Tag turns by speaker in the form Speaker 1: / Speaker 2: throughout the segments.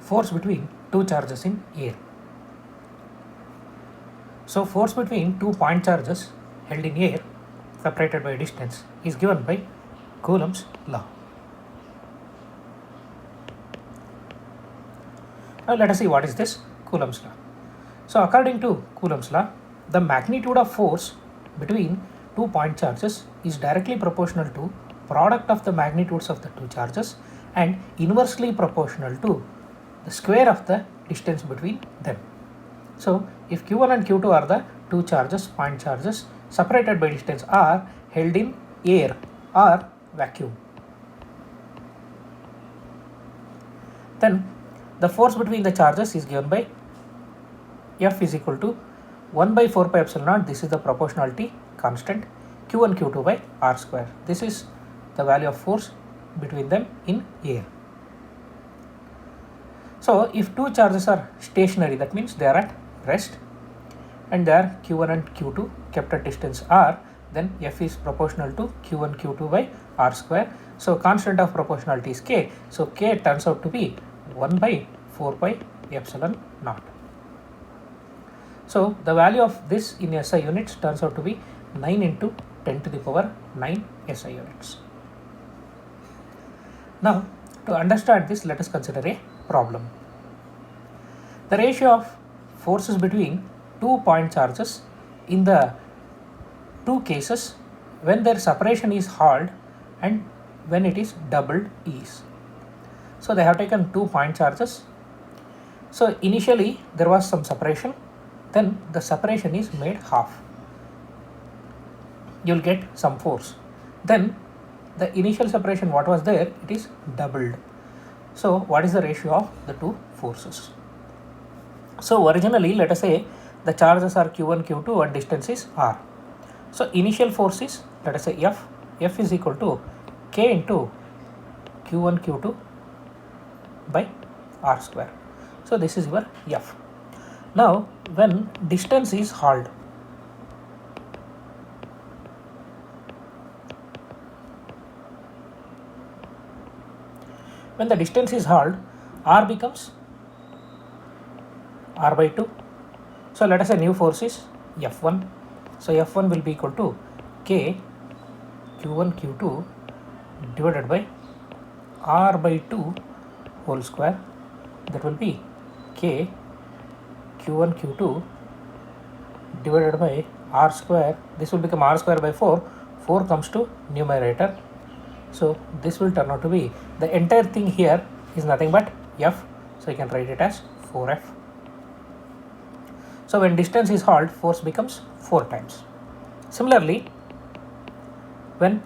Speaker 1: force between two charges in air. So force between two point charges held in air separated by distance is given by Coulomb's law. Now let us see what is this Coulomb's law. So according to Coulomb's law, the magnitude of force between two point charges is directly proportional to product of the magnitudes of the two charges and inversely proportional to the square of the distance between them. So if Q1 and Q2 are the two charges, point charges separated by distance are held in air or vacuum, then the force between the charges is given by F is equal to 1 by 4 pi epsilon naught. This is the proportionality constant, Q1 Q2 by R square. This is the value of force between them in air. So if two charges are stationary, that means they are at rest and they are Q1 and Q2 kept at distance R, then F is proportional to Q1 Q2 by R square. So constant of proportionality is K. So K turns out to be 1 by 4 pi epsilon naught. So the value of this in SI units turns out to be 9 into 10 to the power 9 SI units. Now to understand this, let us consider a problem. The ratio of forces between two point charges in the two cases when their separation is halved and when it is doubled is. So they have taken 2 point charges. So initially there was some separation, then the separation is made half. You will get some force. Then the initial separation what was there, it is doubled. So what is the ratio of the two forces? So originally let us say the charges are Q1, Q2 and distance is R. So initial force is, let us say F is equal to K into Q1, Q2 by R square. So this is your F. Now when distance is halved, when the distance is halved, R becomes R by 2. So let us say new force is F1. So F1 will be equal to K Q1 Q2 divided by R by 2 whole square. That will be K Q1 Q2 divided by R square. This will become R square by 4. 4 comes to numerator. So this will turn out to be, the entire thing here is nothing but F. So you can write it as 4F. So when distance is halved, force becomes 4 times. Similarly, when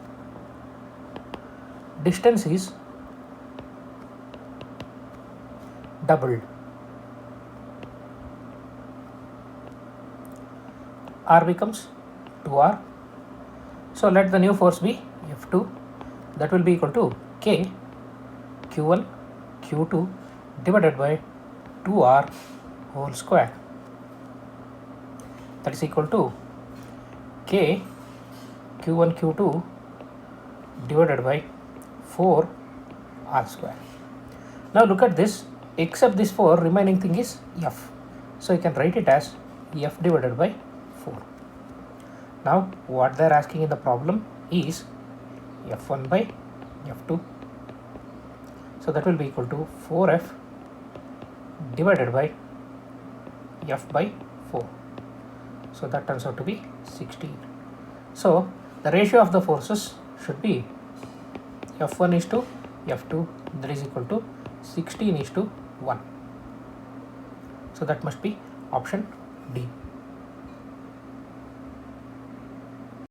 Speaker 1: distance is doubled, R becomes 2R. So let the new force be F2. That will be equal to K Q1 Q2 divided by 2R whole square. That is equal to K Q1 Q2 divided by 4 R square. Now look at this, except this 4, remaining thing is F. So you can write it as F divided by 4. Now what they are asking in the problem is F1 by F2. So that will be equal to 4F divided by F by 4. So that turns out to be 16. So the ratio of the forces should be F1 is to F2, that is equal to 16 is to 1. So that must be option D.